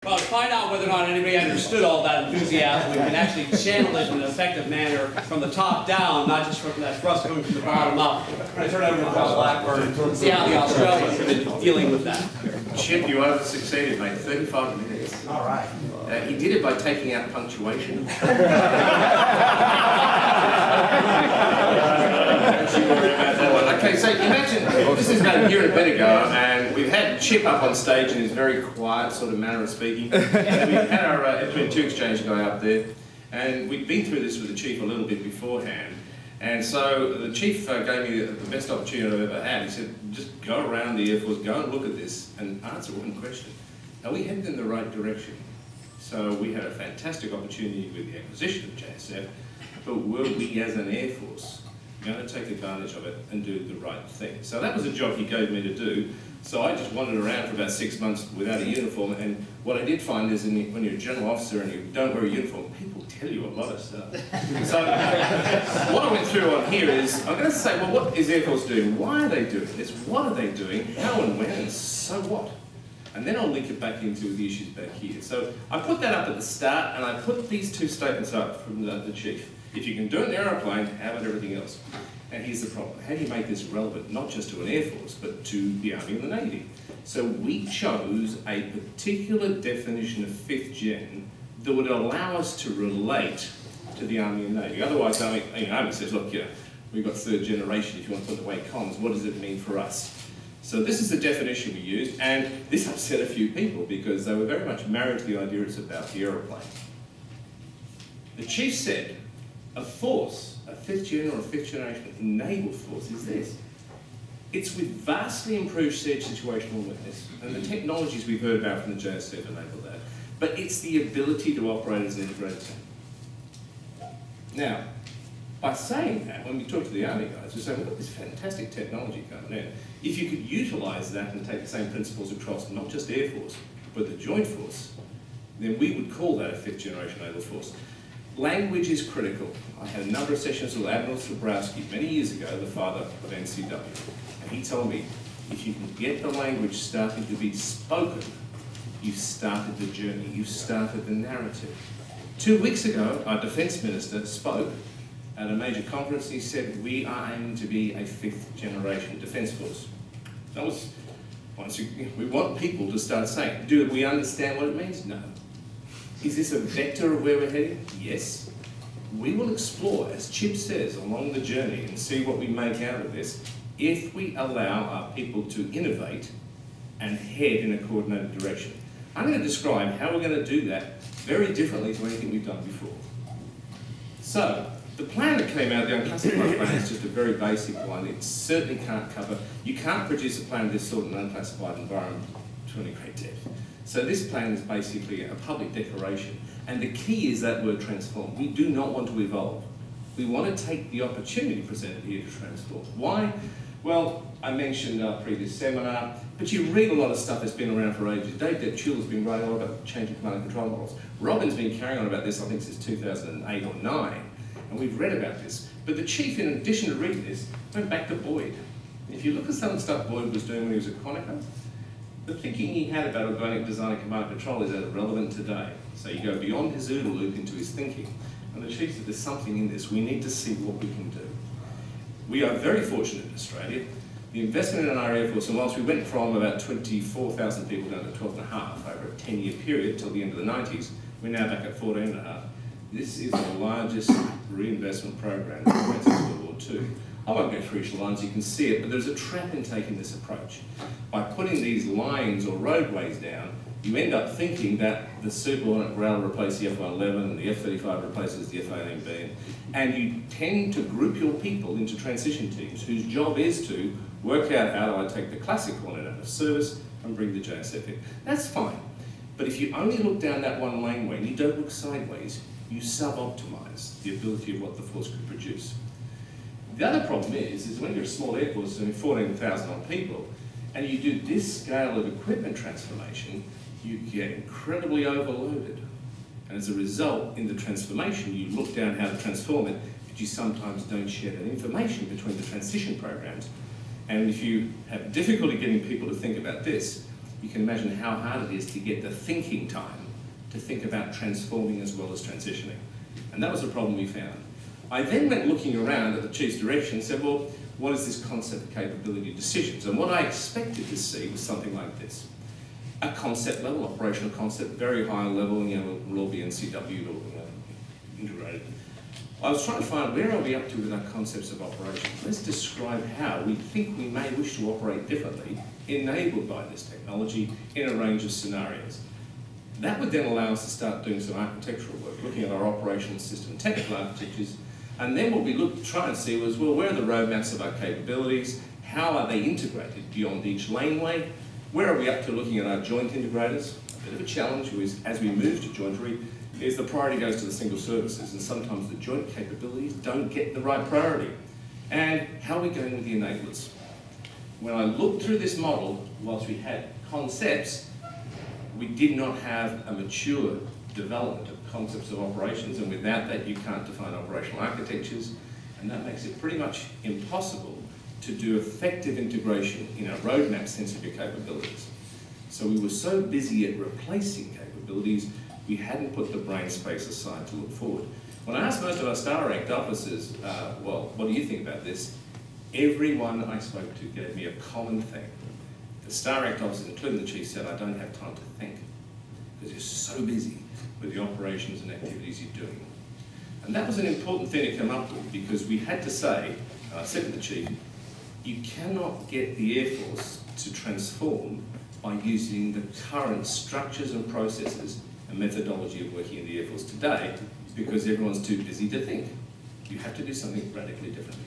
Well, to find out whether or not anybody understood all that enthusiasm, we can actually channel it in an effective manner from the top down, not just from that thrust coming from the bottom up. I'm going to turn it over to Blackburn and see how the Australians have been dealing with that. Chip, you over-succeeded, mate. 35 minutes. All right. He did it by taking out punctuation. Okay, so imagine, this is about a year and a bit ago, and we've had Chip up on stage in his very quiet sort of manner of speaking. And we've had our F22 exchange guy up there, and we'd been through this with the Chief a little bit beforehand. And so the Chief gave me the best opportunity I've ever had. He said, just go around the Air Force, go and look at this, and answer one question. Are we headed in the right direction? So we had a fantastic opportunity with the acquisition of JSF, but were we as an Air Force going to take advantage of it and do the right thing? So that was a job he gave me to do. So I just wandered around for about 6 months without a uniform, and what I did find is when you're a general officer and you don't wear a uniform, people tell you a lot of stuff. So what I went through on here is, I'm going to say, well, what is Air Force doing? Why are they doing this? What are they doing? How and when? And so what? And then I'll link it back into the issues back here. So I put that up at the start, and I put these two statements up from the Chief. If you can do it in an aeroplane, how about everything else? And here's the problem. How do you make this relevant, not just to an Air Force, but to the Army and the Navy? So we chose a particular definition of 5th gen that would allow us to relate to the Army and Navy. Otherwise, the Army says, look, we've got 3rd generation, if you want to put it away comms, what does it mean for us? So this is the definition we used, and this upset a few people because they were very much married to the idea it's about the aeroplane. The Chief said, a force, a 5th gen or a 5th generation naval force is this. It's with vastly improved siege situational awareness, and the technologies we've heard about from the JSF enable that, but it's the ability to operate as an integrated team. Now, by saying that, when we talk to the Army guys, we say, we've got this fantastic technology coming in. If you could utilise that and take the same principles across not just Air Force, but the Joint Force, then we would call that a 5th generation naval force. Language is critical. I had a number of sessions with Admiral Sobrowski many years ago, the father of NCW, and he told me, if you can get the language starting to be spoken, you've started the journey, you've started the narrative. 2 weeks ago, our Defence Minister spoke at a major conference. He said, we are aiming to be a 5th generation Defence Force. That was, we want people to start saying, do we understand what it means? No. Is this a vector of where we're heading? Yes. We will explore, as Chip says, along the journey and see what we make out of this if we allow our people to innovate and head in a coordinated direction. I'm going to describe how we're going to do that very differently to anything we've done before. So, the plan that came out, the unclassified plan, is just a very basic one. It certainly can't cover, you can't produce a plan of this sort in an unclassified environment to any great depth. So this plan is basically a public declaration, and the key is that word transform. We do not want to evolve. We want to take the opportunity presented here to transform. Why? Well, I mentioned our previous seminar, but you read a lot of stuff that's been around for ages. Dave Detchul has been writing a lot about changing command and control models. Robin's been carrying on about this, I think, since 2008 or 9, and we've read about this. But the Chief, in addition to reading this, went back to Boyd. If you look at some of the stuff Boyd was doing when he was at Quantico, the thinking he had about organic design and command and control is as relevant today. So you go beyond his OODA loop into his thinking. And the Chief said, there's something in this. We need to see what we can do. We are very fortunate in Australia. The investment in our Air Force, and whilst we went from about 24,000 people down to 12,500 over a 10-year period till the end of the 90s, we're now back at 14,500. This is the largest reinvestment program since World War II. I won't go through each line so you can see it, but there's a trap in taking this approach. By putting these lines or roadways down, you end up thinking that the Super Hornet rail replaces the F-111 and the F-35 replaces the F-18B, and you tend to group your people into transition teams whose job is to work out how do I take the classic Hornet out of service and bring the JSF in. That's fine, but if you only look down that one laneway and you don't look sideways, you sub-optimise the ability of what the force could produce. The other problem is when you're a small Air Force and 14,000 odd people, and you do this scale of equipment transformation, you get incredibly overloaded. And as a result, in the transformation, you look down how to transform it, but you sometimes don't share that information between the transition programs. And if you have difficulty getting people to think about this, you can imagine how hard it is to get the thinking time to think about transforming as well as transitioning. And that was a problem we found. I then went looking around at the Chief's direction and said, well, what is this concept of capability decisions? And what I expected to see was something like this. A concept level, operational concept, very high level, will all be NCW or integrated. I was trying to find where are we up to with our concepts of operations. Let's describe how we think we may wish to operate differently, enabled by this technology in a range of scenarios. That would then allow us to start doing some architectural work, looking at our operational system, technical architectures, and then what we try and see was, well, where are the roadmaps of our capabilities? How are they integrated beyond each laneway? Where are we up to looking at our joint integrators? A bit of a challenge is, as we move to jointery, is the priority goes to the single services, and sometimes the joint capabilities don't get the right priority. And how are we going with the enablers? When I looked through this model, whilst we had concepts, we did not have a mature development of concepts of operations, and without that you can't define operational architectures, and that makes it pretty much impossible to do effective integration in our roadmap sense of your capabilities. So we were so busy at replacing capabilities, we hadn't put the brain space aside to look forward. When I asked most of our Star Ranked officers, well, what do you think about this? Everyone I spoke to gave me a common thing. The Star Ranked officers, including the Chief, said, I don't have time to think, because you're so busy with the operations and activities you're doing. And that was an important thing to come up with, because we had to say, and I said to the Chief, you cannot get the Air Force to transform by using the current structures and processes and methodology of working in the Air Force today, because everyone's too busy to think. You have to do something radically different.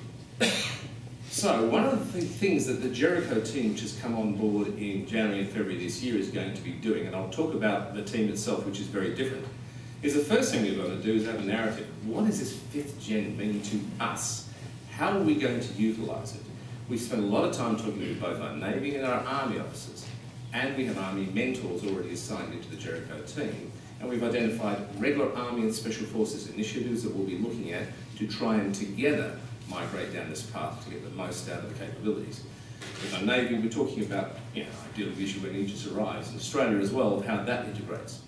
So one of the things that the Jericho team, which has come on board in January and February this year, is going to be doing, and I'll talk about the team itself, which is very different, is the first thing we're going to do is have a narrative. What does this 5th gen mean to us? How are we going to utilise it? We've spent a lot of time talking to both our Navy and our Army officers, and we have Army mentors already assigned into the Jericho team, and we've identified regular Army and Special Forces initiatives that we'll be looking at to try and together migrate down this path to get the most out of the capabilities. With our Navy, we're talking about, ideally the issue when Aegis arrives, and Australia as well, of how that integrates.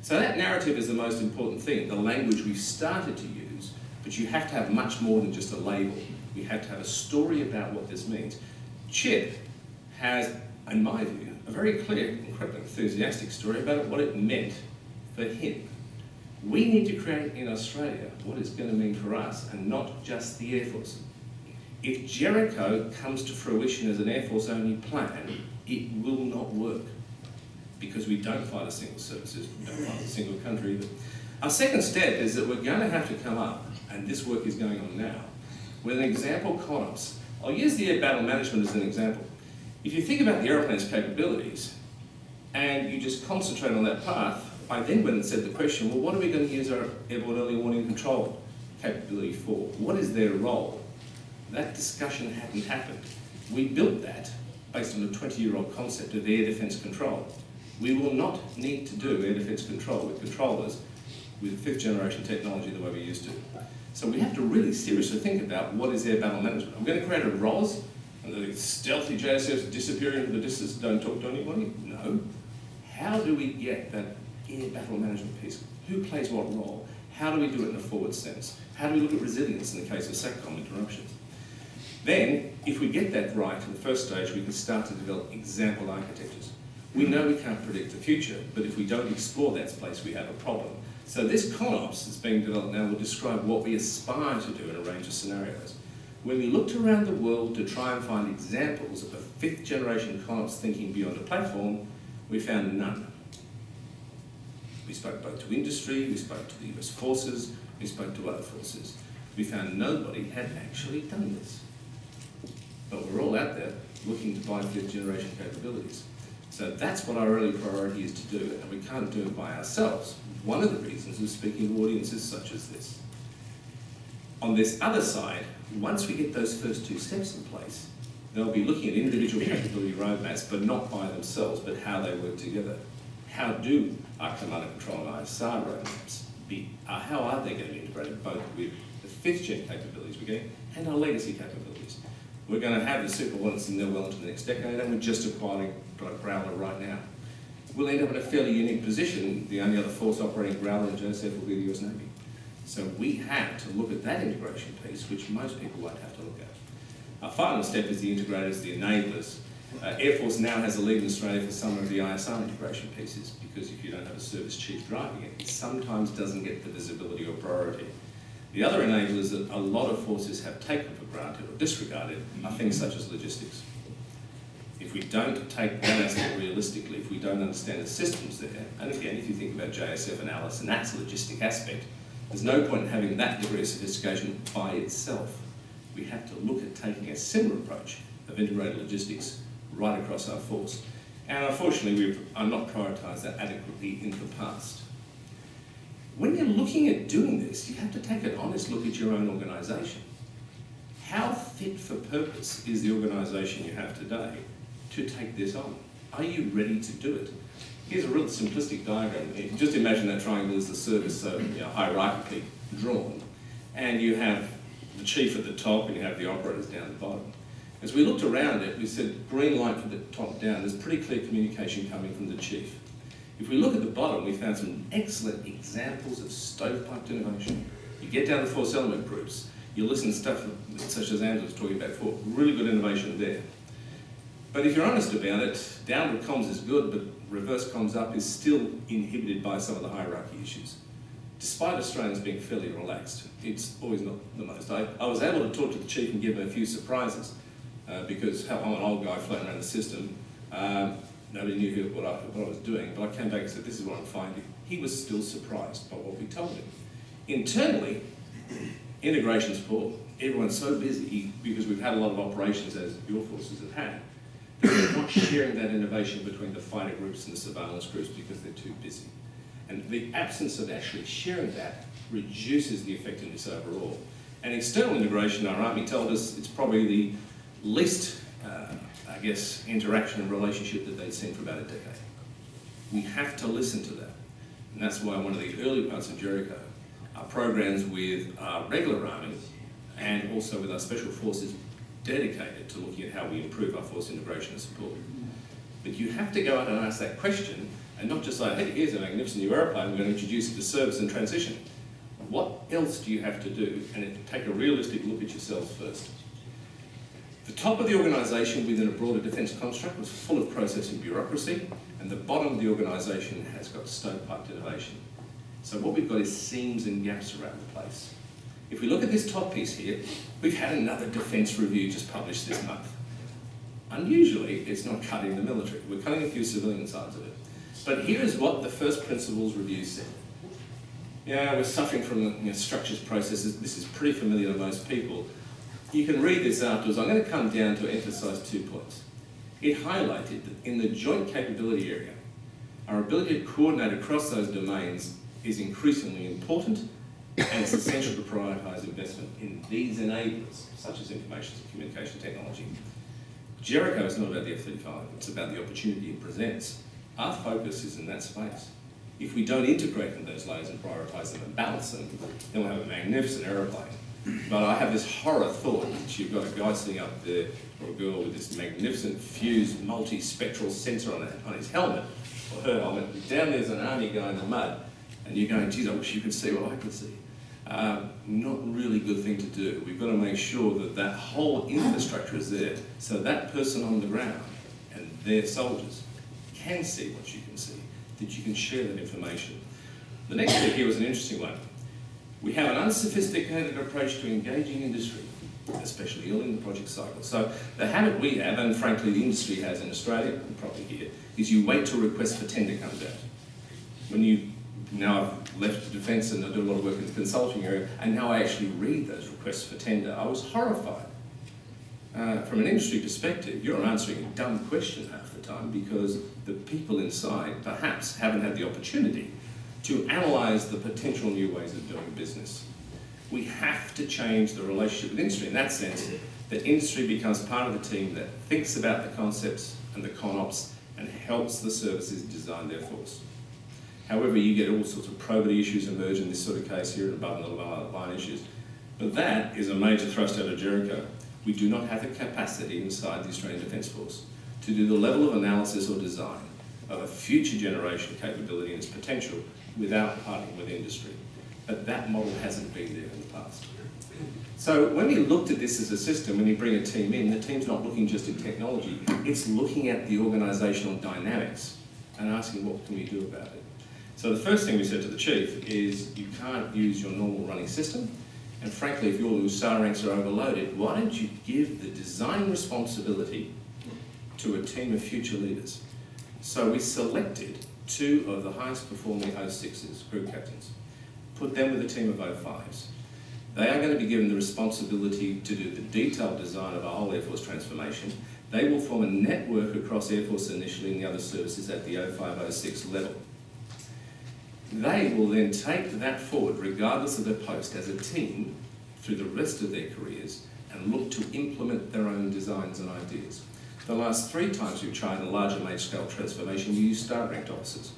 So that narrative is the most important thing, the language we've started to use, but you have to have much more than just a label. We have to have a story about what this means. Chip has, in my view, a very clear, incredibly enthusiastic story about what it meant for him. We need to create in Australia what it's going to mean for us, and not just the Air Force. If Jericho comes to fruition as an Air Force only plan, it will not work, because we don't fight a single services, we don't fight a single country. But our second step is that we're going to have to come up, and this work is going on now, with an example CONOPS. I'll use the air battle management as an example. If you think about the aeroplane's capabilities, and you just concentrate on that path, I then went and said the question, well, what are we going to use our airborne early warning control capability for? What is their role? That discussion hadn't happened. We built that based on a 20-year-old concept of air defence control. We will not need to do air defence control with controllers with 5th generation technology the way we used to. So we have to really seriously think about what is air battle management. I'm going to create a ROS, and the stealthy JSFs disappear into the distance, don't talk to anybody? No. How do we get that air battle management piece? Who plays what role? How do we do it in a forward sense? How do we look at resilience in the case of SATCOM interruptions? Then, if we get that right in the first stage, we can start to develop example architectures. We know we can't predict the future, but if we don't explore that space, we have a problem. So this CONOPS that's being developed now will describe what we aspire to do in a range of scenarios. When we looked around the world to try and find examples of a 5th generation CONOPS thinking beyond a platform, we found none. We spoke both to industry, we spoke to the US forces, we spoke to other forces. We found nobody had actually done this. But we're all out there looking to buy 5th generation capabilities. So that's what our early priority is to do, and we can't do it by ourselves. One of the reasons is speaking to audiences such as this. On this other side, once we get those first 2 steps in place, they'll be looking at individual capability roadmaps, but not by themselves, but how they work together. How do our command and control and ISR roadmaps how are they going to be integrated both with the 5th gen capabilities we're getting and our legacy capabilities? We're going to have the super ordnance in there well into the next decade, and we're just acquiring Growler right now. We'll end up in a fairly unique position. The only other force operating Growler in JSF will be the US Navy. So we have to look at that integration piece, which most people won't have to look at. Our final step is the integrators, the enablers. Air Force now has a lead in Australia for some of the ISR integration pieces, because if you don't have a service chief driving it, it sometimes doesn't get the visibility or priority. The other enablers that a lot of forces have taken for granted or disregarded are things such as logistics. If we don't take that aspect realistically, if we don't understand the systems there, and again, if you think about JSF and Alice, and that's a logistic aspect, there's no point in having that degree of sophistication by itself. We have to look at taking a similar approach of integrated logistics right across our force. And unfortunately, we've not prioritised that adequately in the past. When you're looking at doing this, you have to take an honest look at your own organisation. How fit for purpose is the organisation you have today to take this on? Are you ready to do it? Here's a real simplistic diagram. If you just imagine that triangle is the service, so hierarchically drawn, and you have the chief at the top and you have the operators down the bottom. As we looked around it, we said green light from the top down. There's pretty clear communication coming from the chief. If we look at the bottom, we found some excellent examples of stovepiped innovation. You get down to the force element groups, you listen to stuff such as Angela was talking about before, really good innovation there. But if you're honest about it, downward comms is good, but reverse comms up is still inhibited by some of the hierarchy issues. Despite Australians being fairly relaxed, it's always not the most. I was able to talk to the chief and give him a few surprises because I'm an old guy floating around the system. Nobody knew what I was doing, but I came back and said, this is what I'm finding. He was still surprised by what we told him. Internally, integration's poor. Everyone's so busy because we've had a lot of operations, as your forces have had, that they're not sharing that innovation between the fighter groups and the surveillance groups because they're too busy. And the absence of actually sharing that reduces the effectiveness overall. And external integration, our Army told us it's probably the least, interaction and relationship that they'd seen for about a decade. We have to listen to that. And that's why one of the early parts of Jericho are programs with our regular Army and also with our special forces dedicated to looking at how we improve our force integration and support. But you have to go out and ask that question and not just say, hey, here's a magnificent new aeroplane, we're going to introduce it to service and transition. What else do you have to do? And take a realistic look at yourselves first. The top of the organisation within a broader defence construct was full of process and bureaucracy, and the bottom of the organisation has got stovepiped innovation. So what we've got is seams and gaps around the place. If we look at this top piece here, we've had another defence review just published this month. Unusually, it's not cutting the military. We're cutting a few civilian sides of it. But here is what the first principles review said. Yeah, we're suffering from structures, processes. This is pretty familiar to most people. You can read this afterwards. I'm going to come down to emphasise 2 points. It highlighted that in the joint capability area, our ability to coordinate across those domains is increasingly important, and it's essential to prioritise investment in these enablers, such as information and communication technology. Jericho is not about the F-35, it's about the opportunity it presents. Our focus is in that space. If we don't integrate in those layers and prioritise them and balance them, then we'll have a magnificent aeroplane. But I have this horror thought that you've got a guy sitting up there, or a girl with this magnificent fused multi-spectral sensor on his helmet, or her helmet. Down there's an army guy in the mud, and you're going, geez, I wish you could see what I could see. Not really good thing to do. We've got to make sure that that whole infrastructure is there, so that person on the ground and their soldiers can see what you can see, that you can share that information. The next bit here was an interesting one. We have an unsophisticated approach to engaging industry, especially early in the project cycle. So the habit we have, and frankly the industry has in Australia, and probably here, is you wait till request for tender comes out. Now I've left defence and I do a lot of work in the consulting area, and now I actually read those requests for tender. I was horrified. From an industry perspective, you're answering a dumb question half the time because the people inside perhaps haven't had the opportunity to analyse the potential new ways of doing business. We have to change the relationship with industry. In that sense, that industry becomes part of the team that thinks about the concepts and the con-ops and helps the services design their force. However, you get all sorts of probity issues emerge in this sort of case here, above and below line issues. But that is a major thrust out of Jericho. We do not have the capacity inside the Australian Defence Force to do the level of analysis or design of a future generation capability and its potential without partnering with industry. But that model hasn't been there in the past. So when we looked at this as a system, when you bring a team in, the team's not looking just at technology, it's looking at the organisational dynamics and asking what can we do about it. So the first thing we said to the chief is you can't use your normal running system, and frankly if your star ranks are overloaded, why don't you give the design responsibility to a team of future leaders? So we selected 2 of the highest performing 06s, group captains, put them with a team of 05s. They are going to be given the responsibility to do the detailed design of our whole Air Force transformation. They will form a network across Air Force initially and the other services at the 05-06 level. They will then take that forward, regardless of their post, as a team through the rest of their careers and look to implement their own designs and ideas. The last 3 times we've tried a larger large-scale transformation, we use star-ranked officers.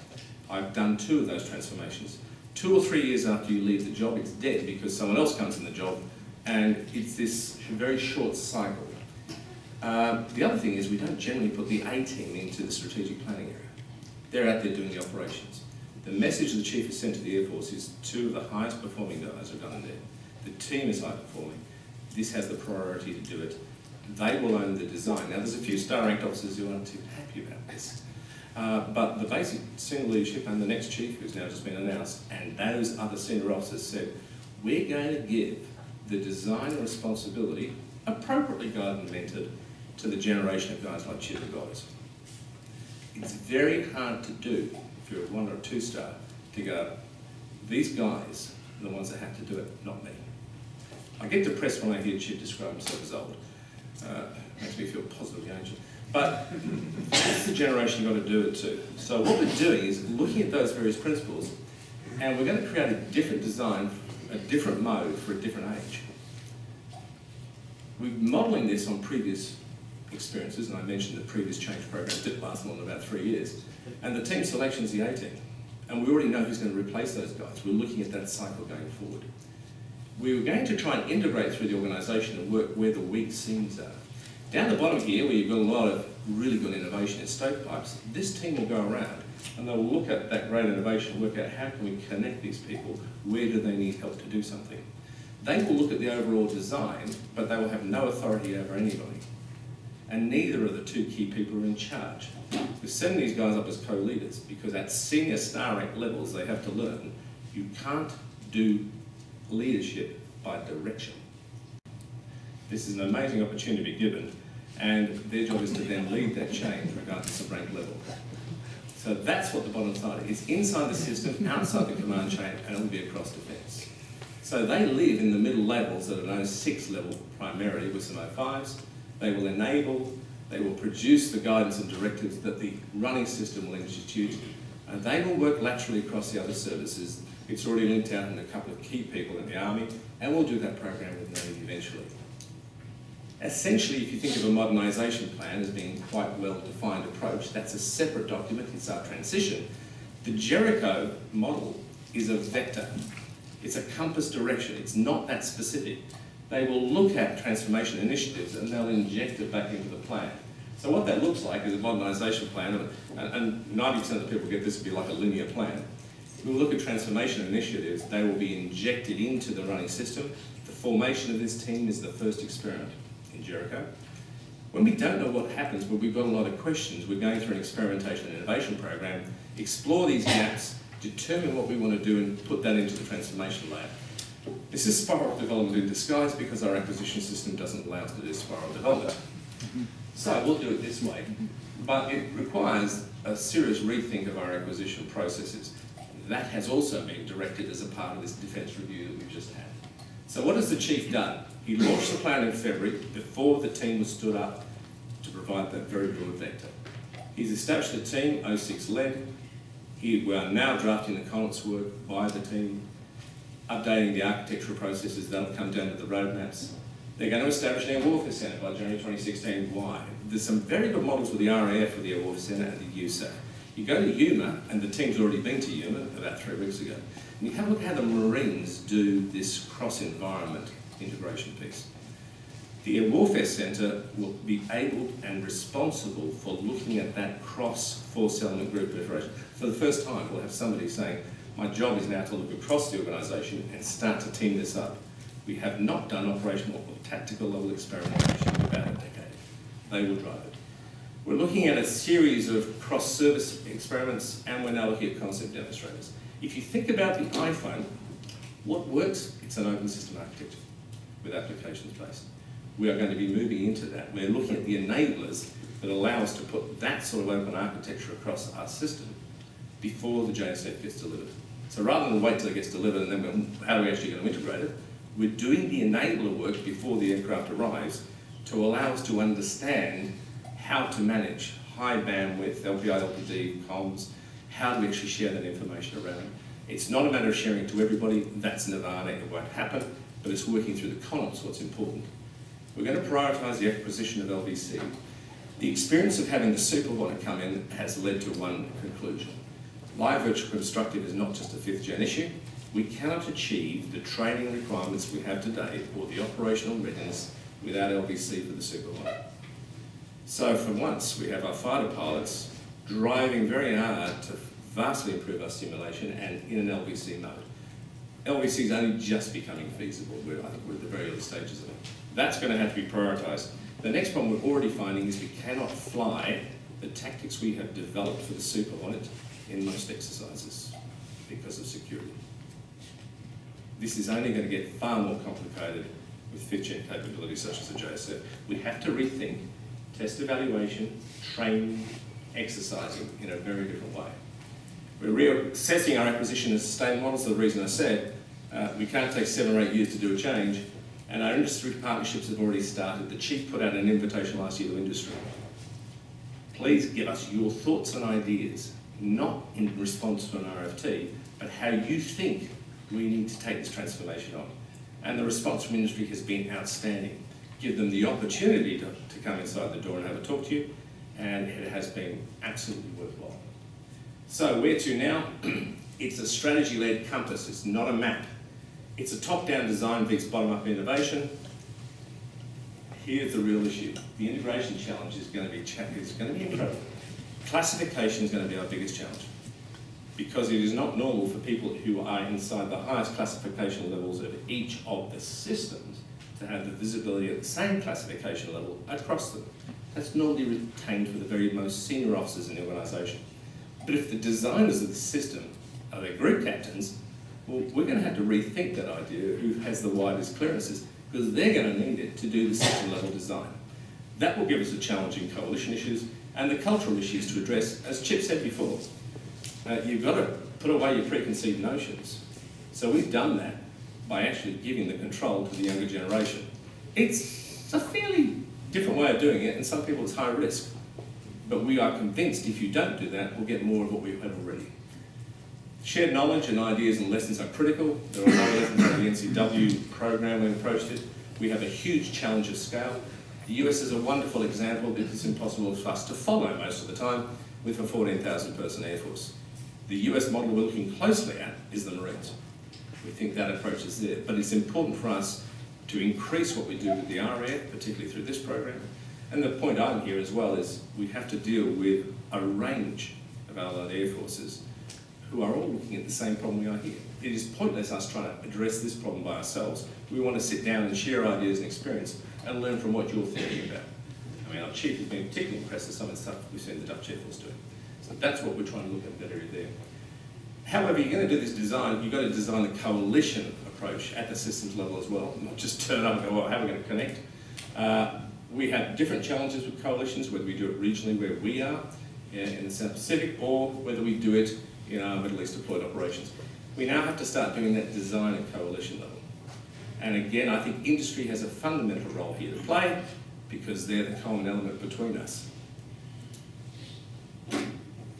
I've done 2 of those transformations. 2 or 3 years after you leave the job, it's dead because someone else comes in the job, and it's this very short cycle. The other thing is we don't generally put the A team into the strategic planning area. They're out there doing the operations. The message the chief has sent to the Air Force is 2 of the highest performing guys are done there. The team is high performing. This has the priority to do it. They will own the design. Now there's a few star-ranked officers who aren't too happy about this. But the basic senior leadership and the next chief, who's now just been announced, and those other senior officers said, we're going to give the design responsibility, appropriately guided and mentored, to the generation of guys like Chief of Guys. It's very hard to do, if you're a 1 or a 2-star, to go, these guys are the ones that have to do it, not me. I get depressed when I hear Chief describe himself as old. Makes me feel positively ancient. But that's the generation you've got to do it to. So what we're doing is looking at those various principles, and we're going to create a different design, a different mode for a different age. We're modelling this on previous experiences, and I mentioned that previous change programs did last more than about 3 years. And the team selection is the A team. And we already know who's going to replace those guys. We're looking at that cycle going forward. We were going to try and integrate through the organisation and work where the weak seams are. Down the bottom here, where you've got a lot of really good innovation in stovepipes, this team will go around and they'll look at that great innovation and work out how can we connect these people, where do they need help to do something. They will look at the overall design, but they will have no authority over anybody. And neither of the 2 key people are in charge. We're setting these guys up as co-leaders because at senior star rank levels they have to learn you can't do leadership by direction. This is an amazing opportunity to be given, and their job is to then lead that change regardless of rank level. So that's what the bottom side is. Inside the system, outside the command chain, and it'll be across defence. So they live in the middle levels at an 06 level primarily with some 05s. They will enable, they will produce the guidance and directives that the running system will institute, and they will work laterally across the other services. It's already linked out in a couple of key people in the Army, and we'll do that program with Navy eventually. Essentially, if you think of a modernisation plan as being quite a well-defined approach, that's a separate document, it's our transition. The Jericho model is a vector. It's a compass direction, it's not that specific. They will look at transformation initiatives and they'll inject it back into the plan. So what that looks like is a modernisation plan, and 90% of the people get this to be like a linear plan. We'll look at transformation initiatives, they will be injected into the running system. The formation of this team is the first experiment in Jericho. When we don't know what happens, but we've got a lot of questions, we're going through an experimentation and innovation program, explore these gaps, determine what we want to do and put that into the transformation lab. This is spiral development in disguise because our acquisition system doesn't allow us to do spiral development. So we'll do it this way, but it requires a serious rethink of our acquisition processes. That has also been directed as a part of this defence review that we've just had. So what has the Chief done? He launched the plan in February before the team was stood up to provide that very broad vector. He's established a team, 06 led. We are now drafting the comments work by the team, updating the architectural processes that'll come down to the roadmaps. They're going to establish an Air Warfare Centre by January 2016. Why? There's some very good models with the RAAF, with the Air Warfare Centre and the USAC. You go to Yuma, and the team's already been to Yuma about 3 weeks ago, and you have a look at how the Marines do this cross-environment integration piece. The Air Warfare Centre will be able and responsible for looking at that cross-force element group proliferation. For the first time, we'll have somebody saying, my job is now to look across the organisation and start to team this up. We have not done operational or tactical level experimentation in about a decade. They will drive it. We're looking at a series of cross-service experiments, and we're now looking at concept demonstrators. If you think about the iPhone, what works? It's an open system architecture with applications based. We are going to be moving into that. We're looking at the enablers that allow us to put that sort of open architecture across our system before the JSF gets delivered. So rather than wait till it gets delivered and then how are we actually going to integrate it, we're doing the enabler work before the aircraft arrives to allow us to understand how to manage high bandwidth, LPI, LPD, comms, how do we actually share that information around. It's not a matter of sharing it to everybody, that's nirvana, it won't happen, but it's working through the CONOPS what's important. We're going to prioritise the acquisition of LVC. The experience of having the super wanna come in has led to one conclusion. Live virtual constructive is not just a 5th gen issue. We cannot achieve the training requirements we have today or the operational readiness without LVC for the super wanna. So for once, we have our fighter pilots driving very hard to vastly improve our simulation and in an LVC mode. LVC is only just becoming feasible. I think we're at the very early stages of it. That's going to have to be prioritised. The next problem we're already finding is we cannot fly the tactics we have developed for the super on it in most exercises because of security. This is only going to get far more complicated with 5th gen capabilities such as the JSF. We have to rethink test evaluation, training, exercising in a very different way. We're reassessing our acquisition and sustain models for the reason I said. We can't take 7 or 8 years to do a change, and our industry partnerships have already started. The Chief put out an invitation last year to industry. Please give us your thoughts and ideas, not in response to an RFT, but how you think we need to take this transformation on. And the response from industry has been outstanding. Give them the opportunity to come inside the door and have a talk to you, and it has been absolutely worthwhile. So where to now? It's a strategy-led compass, it's not a map. It's a top-down design beats bottom-up innovation. Here's the real issue. The integration challenge is going to be incredible. Classification is going to be our biggest challenge because it is not normal for people who are inside the highest classification levels of each of the systems to have the visibility at the same classification level across them. That's normally retained for the very most senior officers in the organisation. But if the designers of the system are their group captains, well, we're going to have to rethink that idea, who has the widest clearances, because they're going to need it to do the system level design. That will give us a challenge in coalition issues and the cultural issues to address, as Chip said before. You've got to put away your preconceived notions. So we've done that by actually giving the control to the younger generation. It's a fairly different way of doing it, and some people it's high risk. But we are convinced if you don't do that, we'll get more of what we've had already. Shared knowledge and ideas and lessons are critical. There are no lessons on the NCW program when we approached it. We have a huge challenge of scale. The US is a wonderful example that it's impossible for us to follow most of the time with a 14,000 person Air Force. The US model we're looking closely at is the Marines. We think that approach is there, but it's important for us to increase what we do with the RAAF, particularly through this program. And the point I'm here as well is we have to deal with a range of allied air forces who are all looking at the same problem we are here. It is pointless us trying to address this problem by ourselves. We want to sit down and share ideas and experience and learn from what you're thinking about. I mean, our Chief has been particularly impressed with some of the stuff we've seen the Dutch Air Force doing. So that's what we're trying to look at that area there. However, you're going to do this design, you've got to design the coalition approach at the systems level as well, not just turn up and go, well, how are we going to connect? We have different challenges with coalitions, whether we do it regionally where we are in the South Pacific, or whether we do it in our Middle East deployed operations. We now have to start doing that design at coalition level. And again, I think industry has a fundamental role here to play because they're the common element between us.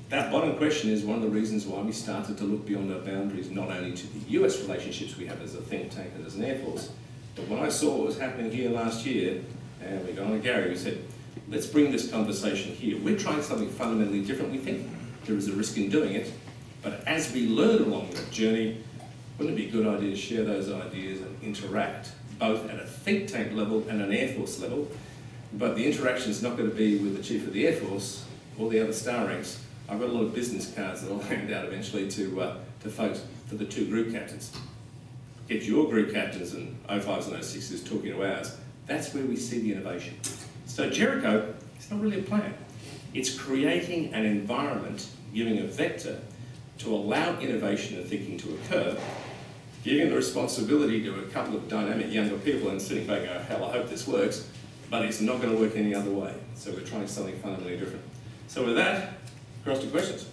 That bottom question is one of the reasons why we started to look beyond our boundaries, not only to the US relationships we have as a think tank and as an Air Force, but when I saw what was happening here last year, and we got on to Gary, we said, let's bring this conversation here. We're trying something fundamentally different, we think. There is a risk in doing it, but as we learn along that journey, wouldn't it be a good idea to share those ideas and interact both at a think tank level and an Air Force level, but the interaction is not going to be with the Chief of the Air Force or the other star ranks. I've got a lot of business cards that I'll hand out eventually to folks for the 2 group captains. Get your group captains and 05s and 06s talking to ours. That's where we see the innovation. So Jericho, it's not really a plan. It's creating an environment, giving a vector to allow innovation and thinking to occur, giving the responsibility to a couple of dynamic younger people and sitting back and go, hell, I hope this works, but it's not going to work any other way. So we're trying something fundamentally different. So with that, across to questions.